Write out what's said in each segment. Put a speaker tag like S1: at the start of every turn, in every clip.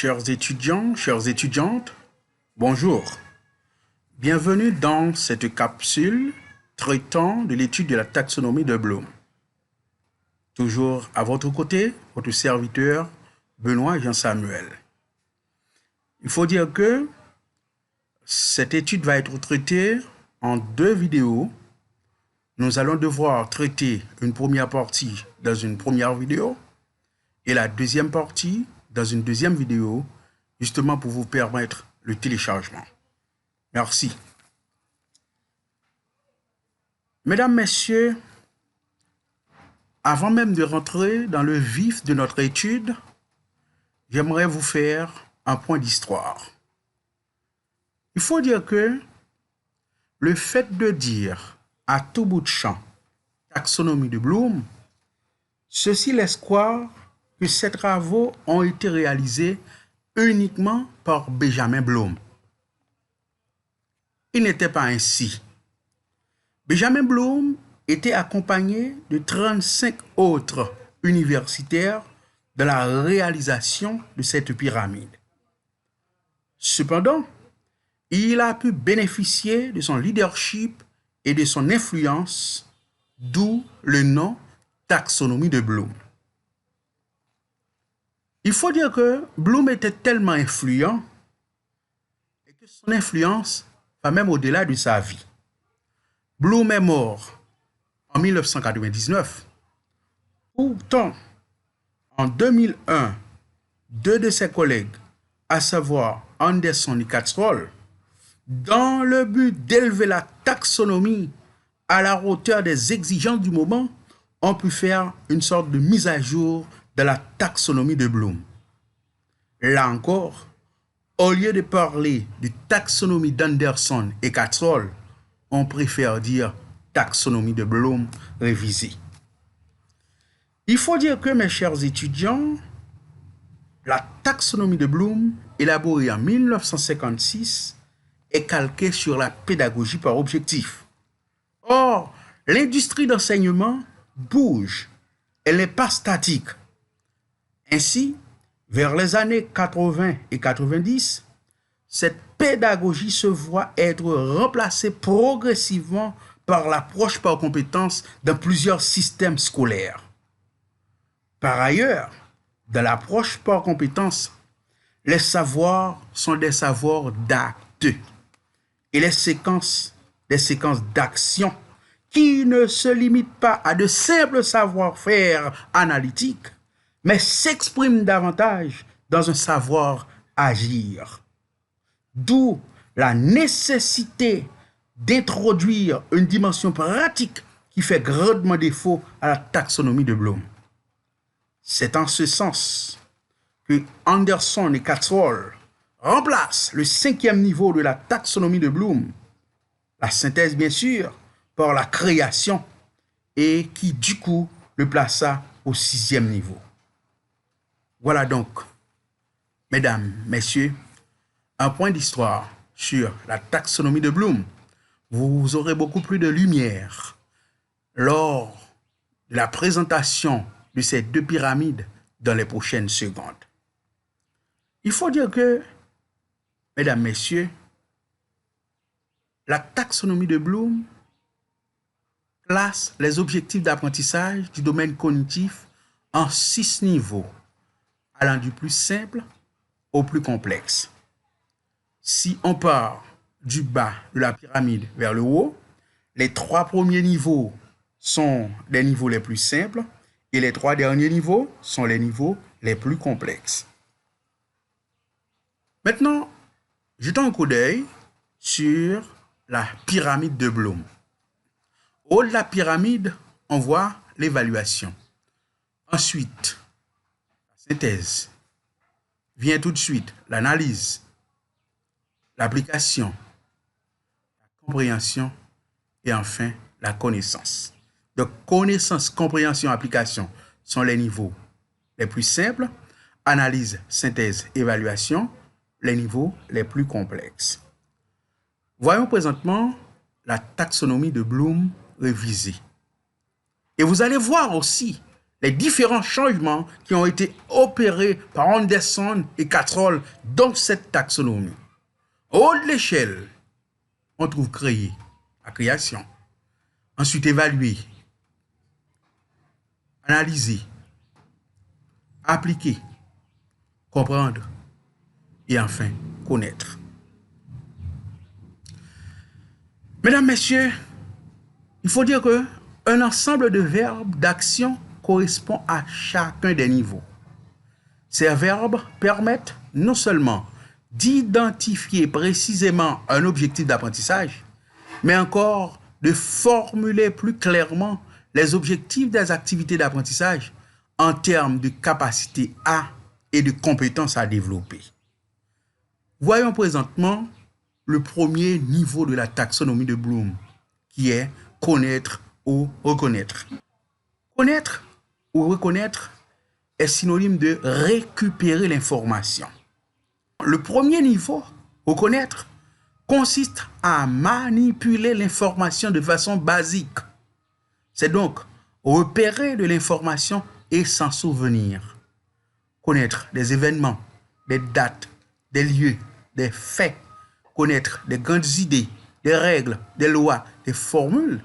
S1: Chers étudiants, chères étudiantes, bonjour. Bienvenue dans cette capsule traitant de l'étude de la taxonomie de Bloom. Toujours à votre côté, votre serviteur Benoît Jean-Samuel. Il faut dire que cette étude va être traitée en 2 vidéos. Nous allons devoir traiter une première partie dans une première vidéo et la deuxième partie dans une deuxième vidéo, justement pour vous permettre le téléchargement. Merci. Mesdames, Messieurs, avant même de rentrer dans le vif de notre étude, j'aimerais vous faire un point d'histoire. Il faut dire que le fait de dire à tout bout de champ taxonomie de Bloom, ceci laisse croire que ces travaux ont été réalisés uniquement par Benjamin Bloom. Il n'était pas ainsi. Benjamin Bloom était accompagné de 35 autres universitaires dans la réalisation de cette pyramide. Cependant, il a pu bénéficier de son leadership et de son influence, d'où le nom taxonomie de Bloom. Il faut dire que Bloom était tellement influent et que son influence va même au-delà de sa vie. Bloom est mort en 1999. Pourtant, en 2001, 2 de ses collègues, à savoir Anderson et Cattrall, dans le but d'élever la taxonomie à la hauteur des exigences du moment, ont pu faire une sorte de mise à jour de la taxonomie de Bloom. Là encore, au lieu de parler de taxonomie d'Anderson et Cattrall, on préfère dire taxonomie de Bloom révisée. Il faut dire que, mes chers étudiants, la taxonomie de Bloom, élaborée en 1956, est calquée sur la pédagogie par objectif. Or, l'industrie d'enseignement bouge, elle n'est pas statique. Ainsi, vers les années 80 et 90, cette pédagogie se voit être remplacée progressivement par l'approche par compétences dans plusieurs systèmes scolaires. Par ailleurs, dans l'approche par compétences, les savoirs sont des savoirs d'actes et les séquences, des séquences d'actions qui ne se limitent pas à de simples savoir-faire analytiques, mais s'expriment davantage dans un savoir agir. D'où la nécessité d'introduire une dimension pratique qui fait grandement défaut à la taxonomie de Bloom. C'est en ce sens que Anderson et Cattrall remplacent le 5e niveau de la taxonomie de Bloom, la synthèse bien sûr, par la création, et qui du coup le plaça au 6e niveau. Voilà donc, mesdames, messieurs, un point d'histoire sur la taxonomie de Bloom. Vous aurez beaucoup plus de lumière lors de la présentation de ces 2 pyramides dans les prochaines secondes. Il faut dire que, mesdames, messieurs, la taxonomie de Bloom classe les objectifs d'apprentissage du domaine cognitif en 6 niveaux, allant du plus simple au plus complexe. Si on part du bas de la pyramide vers le haut, les 3 premiers niveaux sont les niveaux les plus simples et les 3 derniers niveaux sont les niveaux les plus complexes. Maintenant, jetons un coup d'œil sur la pyramide de Bloom. Au haut de la pyramide, on voit l'évaluation. Ensuite, la synthèse. Vient tout de suite l'analyse, l'application, la compréhension et enfin la connaissance. Donc, connaissance, compréhension, application sont les niveaux les plus simples. Analyse, synthèse, évaluation, les niveaux les plus complexes. Voyons présentement la taxonomie de Bloom révisée. Et vous allez voir aussi les différents changements qui ont été opérés par Anderson et Carroll dans cette taxonomie. Au haut de l'échelle, on trouve créer, la création, ensuite évaluer, analyser, appliquer, comprendre et enfin connaître. Mesdames, Messieurs, il faut dire qu'un ensemble de verbes d'action correspond à chacun des niveaux. Ces verbes permettent non seulement d'identifier précisément un objectif d'apprentissage, mais encore de formuler plus clairement les objectifs des activités d'apprentissage en termes de capacité à et de compétences à développer. Voyons présentement le premier niveau de la taxonomie de Bloom, qui est connaître ou reconnaître. Connaître ou reconnaître est synonyme de récupérer l'information. Le premier niveau, reconnaître, consiste à manipuler l'information de façon basique. C'est donc repérer de l'information et s'en souvenir. Connaître des événements, des dates, des lieux, des faits, connaître des grandes idées, des règles, des lois, des formules,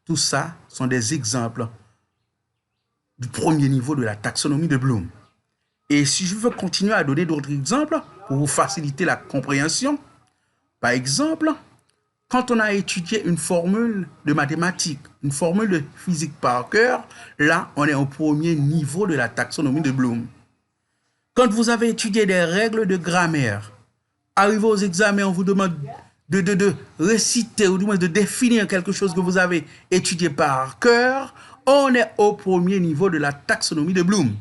S1: tout ça sont des exemples du premier niveau de la taxonomie de Bloom. Et si je veux continuer à donner d'autres exemples pour vous faciliter la compréhension, par exemple, quand on a étudié une formule de mathématiques, une formule de physique par cœur, là, on est au premier niveau de la taxonomie de Bloom. Quand vous avez étudié des règles de grammaire, arrivé aux examens, on vous demande de réciter ou du moins de définir quelque chose que vous avez étudié par cœur, on est au premier niveau de la taxonomie de Bloom.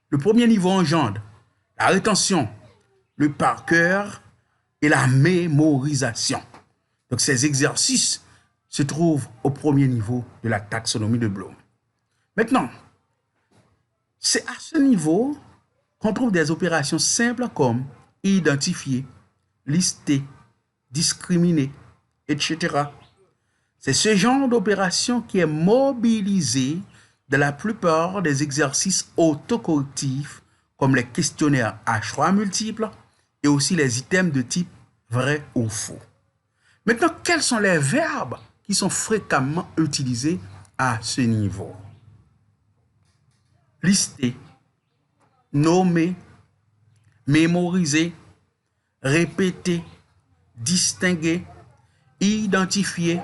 S1: Le premier niveau engendre la rétention, le par cœur et la mémorisation. Donc ces exercices se trouvent au premier niveau de la taxonomie de Bloom. Maintenant, c'est à ce niveau qu'on trouve des opérations simples comme identifier, lister, discriminer, etc. C'est ce genre d'opération qui est mobilisé dans la plupart des exercices autocorrectifs comme les questionnaires à choix multiples et aussi les items de type vrai ou faux. Maintenant, quels sont les verbes qui sont fréquemment utilisés à ce niveau? Lister, nommer, mémoriser, répéter, distinguer, identifier,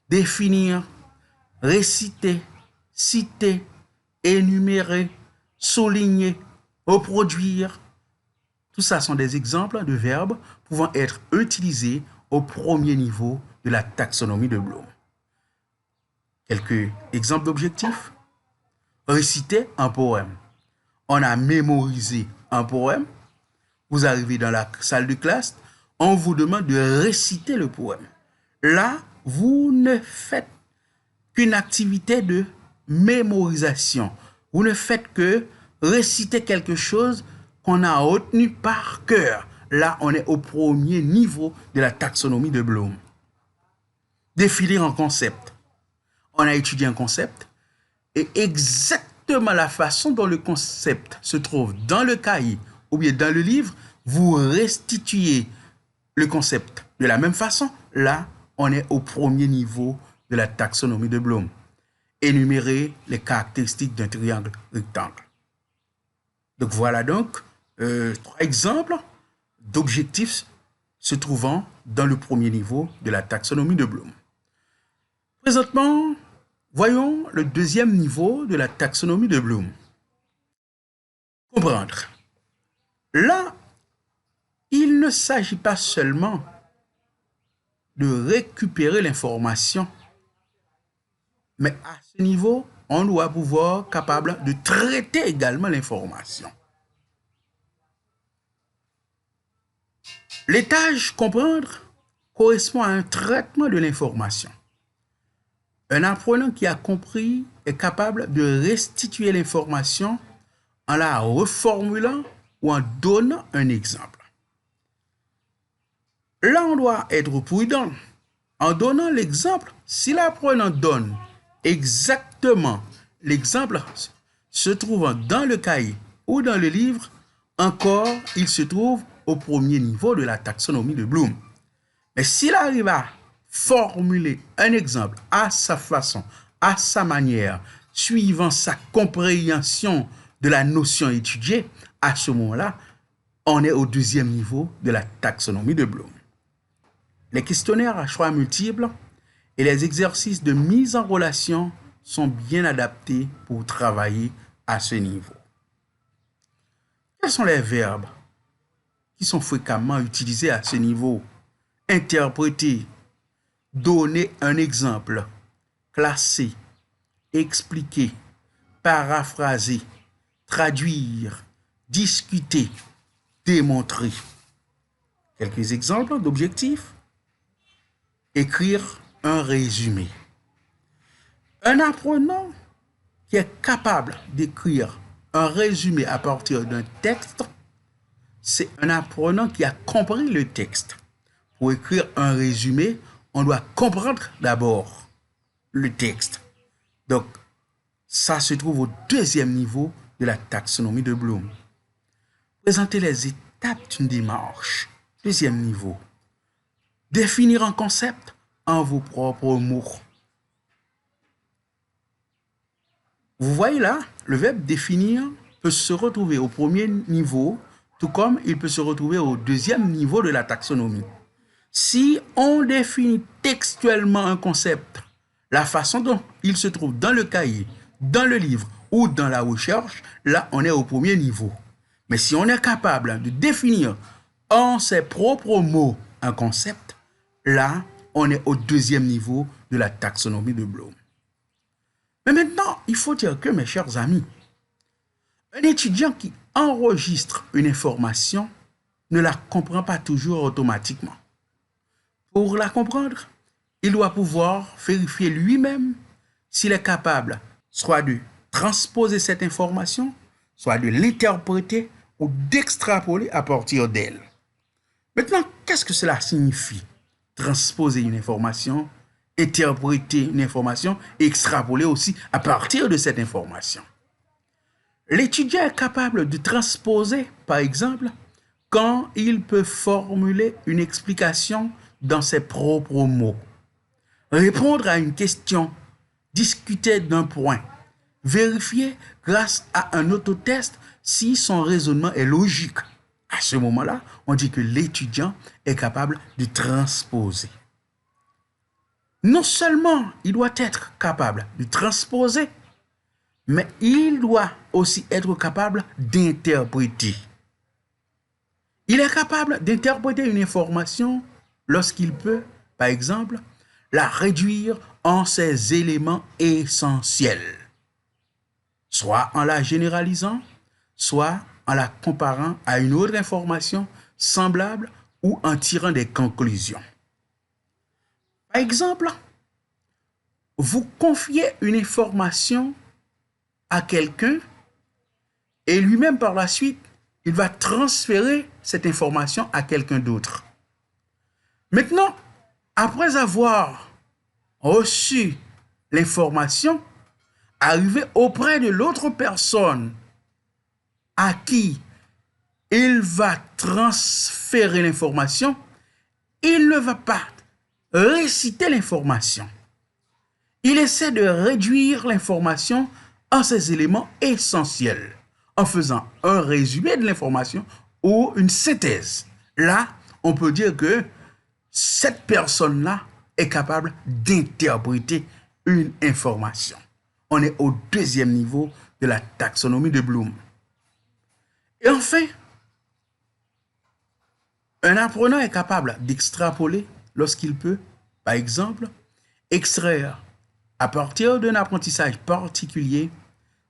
S1: définir, réciter, citer, énumérer, souligner, reproduire. Tout ça sont des exemples de verbes pouvant être utilisés au premier niveau de la taxonomie de Bloom. Quelques exemples d'objectifs. Réciter un poème. On a mémorisé un poème. Vous arrivez dans la salle de classe, on vous demande de réciter le poème. Là, vous ne faites qu'une activité de mémorisation. Vous ne faites que réciter quelque chose qu'on a retenu par cœur. Là, on est au premier niveau de la taxonomie de Bloom. Définir un concept. On a étudié un concept et exactement la façon dont le concept se trouve dans le cahier ou bien dans le livre, vous restituez le concept de la même façon. Là, on est au premier niveau de la taxonomie de Bloom. Énumérer les caractéristiques d'un triangle rectangle. Donc voilà donc 3 exemples d'objectifs se trouvant dans le premier niveau de la taxonomie de Bloom. Présentement, voyons le deuxième niveau de la taxonomie de Bloom. Comprendre. Là, il ne s'agit pas seulement de récupérer l'information, mais à ce niveau, on doit pouvoir être capable de traiter également l'information. L'étage comprendre correspond à un traitement de l'information. Un apprenant qui a compris est capable de restituer l'information en la reformulant ou en donnant un exemple. Là, on doit être prudent. En donnant l'exemple, si l'apprenant donne exactement l'exemple se trouvant dans le cahier ou dans le livre, encore, il se trouve au premier niveau de la taxonomie de Bloom. Mais s'il arrive à formuler un exemple à sa façon, à sa manière, suivant sa compréhension de la notion étudiée, à ce moment-là, on est au deuxième niveau de la taxonomie de Bloom. Les questionnaires à choix multiples et les exercices de mise en relation sont bien adaptés pour travailler à ce niveau. Quels sont les verbes qui sont fréquemment utilisés à ce niveau? Interpréter, donner un exemple, classer, expliquer, paraphraser, traduire, discuter, démontrer. Quelques exemples d'objectifs. Écrire un résumé. Un apprenant qui est capable d'écrire un résumé à partir d'un texte, c'est un apprenant qui a compris le texte. Pour écrire un résumé, on doit comprendre d'abord le texte. Donc, ça se trouve au deuxième niveau de la taxonomie de Bloom. Présenter les étapes d'une démarche. Deuxième niveau. Définir un concept en vos propres mots. Vous voyez là, le verbe définir peut se retrouver au premier niveau, tout comme il peut se retrouver au deuxième niveau de la taxonomie. Si on définit textuellement un concept, la façon dont il se trouve dans le cahier, dans le livre ou dans la recherche, là, on est au premier niveau. Mais si on est capable de définir en ses propres mots un concept, là, on est au deuxième niveau de la taxonomie de Bloom. Mais maintenant, il faut dire que, mes chers amis, un étudiant qui enregistre une information ne la comprend pas toujours automatiquement. Pour la comprendre, il doit pouvoir vérifier lui-même s'il est capable soit de transposer cette information, soit de l'interpréter ou d'extrapoler à partir d'elle. Maintenant, qu'est-ce que cela signifie? Transposer une information, interpréter une information et extrapoler aussi à partir de cette information. L'étudiant est capable de transposer, par exemple, quand il peut formuler une explication dans ses propres mots, répondre à une question, discuter d'un point, vérifier grâce à un autotest si son raisonnement est logique. À ce moment-là, on dit que l'étudiant est capable de transposer. Non seulement il doit être capable de transposer, mais il doit aussi être capable d'interpréter. Il est capable d'interpréter une information lorsqu'il peut, par exemple, la réduire en ses éléments essentiels, soit en la généralisant, soit en la comparant à une autre information semblable ou en tirant des conclusions. Par exemple, vous confiez une information à quelqu'un et lui-même par la suite, il va transférer cette information à quelqu'un d'autre. Maintenant, après avoir reçu l'information, arrivé auprès de l'autre personne à qui il va transférer l'information, il ne va pas réciter l'information. Il essaie de réduire l'information en ses éléments essentiels, en faisant un résumé de l'information ou une synthèse. Là, on peut dire que cette personne-là est capable d'interpréter une information. On est au deuxième niveau de la taxonomie de Bloom. Et enfin, un apprenant est capable d'extrapoler lorsqu'il peut, par exemple, extraire à partir d'un apprentissage particulier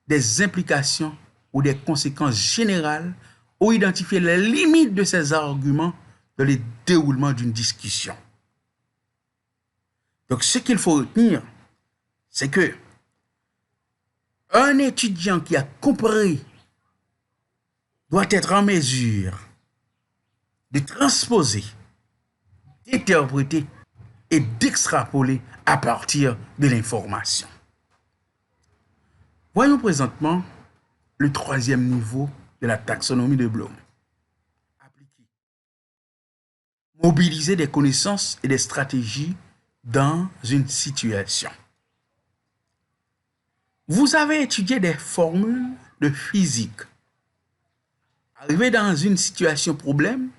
S1: des implications ou des conséquences générales ou identifier les limites de ces arguments dans le déroulement d'une discussion. Donc, ce qu'il faut retenir, c'est que un étudiant qui a compris doit être en mesure de transposer, d'interpréter et d'extrapoler à partir de l'information. Voyons présentement le troisième niveau de la taxonomie de Bloom. Appliquer. Mobiliser des connaissances et des stratégies dans une situation. Vous avez étudié des formules de physique. Arrivé dans une situation problème,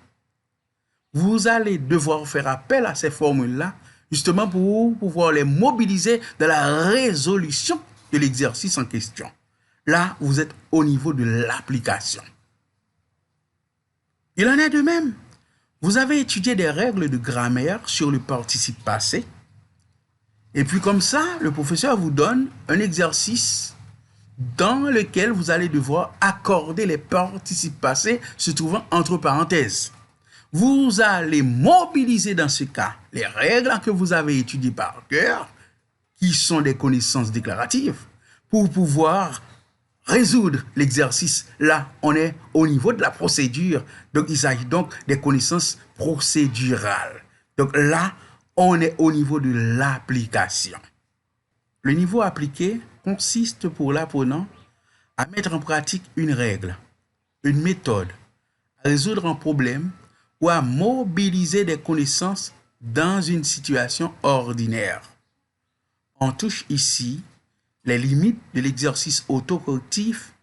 S1: vous allez devoir faire appel à ces formules-là, justement pour pouvoir les mobiliser dans la résolution de l'exercice en question. Là, vous êtes au niveau de l'application. Il en est de même. Vous avez étudié des règles de grammaire sur le participe passé. Et puis comme ça, le professeur vous donne un exercice dans lequel vous allez devoir accorder les participes passés se trouvant entre parenthèses. Vous allez mobiliser dans ce cas les règles que vous avez étudiées par cœur, qui sont des connaissances déclaratives, pour pouvoir résoudre l'exercice. Là, on est au niveau de la procédure. Donc, il s'agit donc des connaissances procédurales. Donc là, on est au niveau de l'application. Le niveau appliqué consiste pour l'apprenant à mettre en pratique une règle, une méthode, à résoudre un problème ou à mobiliser des connaissances dans une situation ordinaire. On touche ici les limites de l'exercice autocorrectif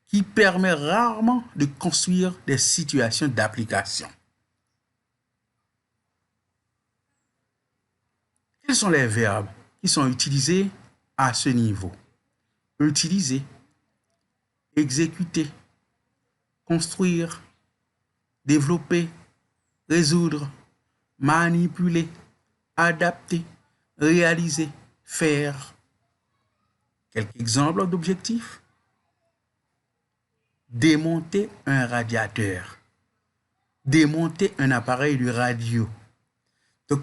S1: qui permet rarement de construire des situations d'application. Quels sont les verbes qui sont utilisés à ce niveau? Utiliser, exécuter, construire, développer, résoudre, manipuler, adapter, réaliser, faire. Quelques exemples d'objectifs. Démonter un radiateur. Démonter un appareil de radio. Donc,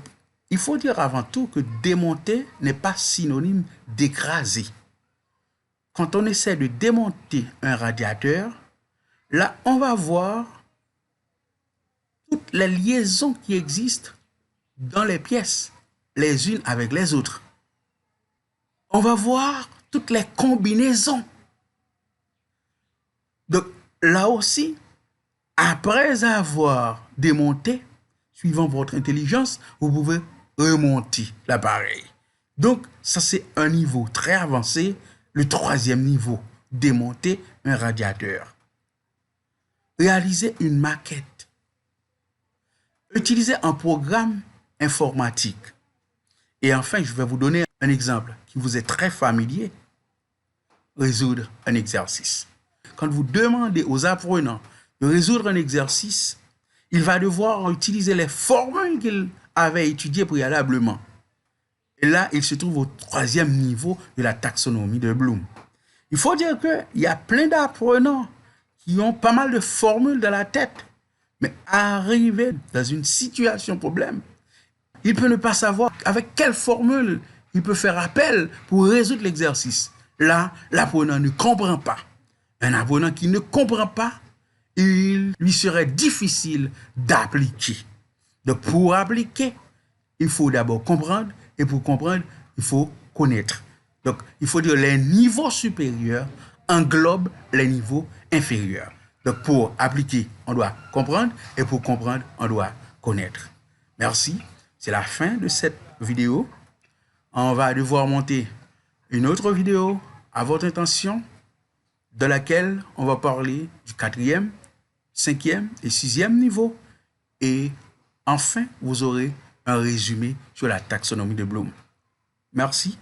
S1: il faut dire avant tout que démonter n'est pas synonyme d'écraser. Quand on essaie de démonter un radiateur, là, on va voir toutes les liaisons qui existent dans les pièces, les unes avec les autres. On va voir toutes les combinaisons. Donc, là aussi, après avoir démonté, suivant votre intelligence, vous pouvez remonter l'appareil. Donc, ça c'est un niveau très avancé, le troisième niveau, démonter un radiateur. Réaliser une maquette. Utiliser un programme informatique. Et enfin, je vais vous donner un exemple qui vous est très familier. Résoudre un exercice. Quand vous demandez aux apprenants de résoudre un exercice, il va devoir utiliser les formules qu'il avait étudiées préalablement. Et là, il se trouve au troisième niveau de la taxonomie de Bloom. Il faut dire qu'il y a plein d'apprenants qui ont pas mal de formules dans la tête, mais arrivé dans une situation problème, il peut ne pas savoir avec quelle formule il peut faire appel pour résoudre l'exercice. Là, l'apprenant ne comprend pas. Un apprenant qui ne comprend pas, il lui serait difficile d'appliquer. Donc, pour appliquer, il faut d'abord comprendre, et pour comprendre, il faut connaître. Donc, il faut dire les niveaux supérieurs englobent les niveaux inférieurs. Donc, pour appliquer, on doit comprendre, et pour comprendre, on doit connaître. Merci. C'est la fin de cette vidéo. On va devoir monter une autre vidéo à votre intention, dans laquelle on va parler du 4e, 5e et 6e niveau. Et enfin, vous aurez un résumé sur la taxonomie de Bloom. Merci.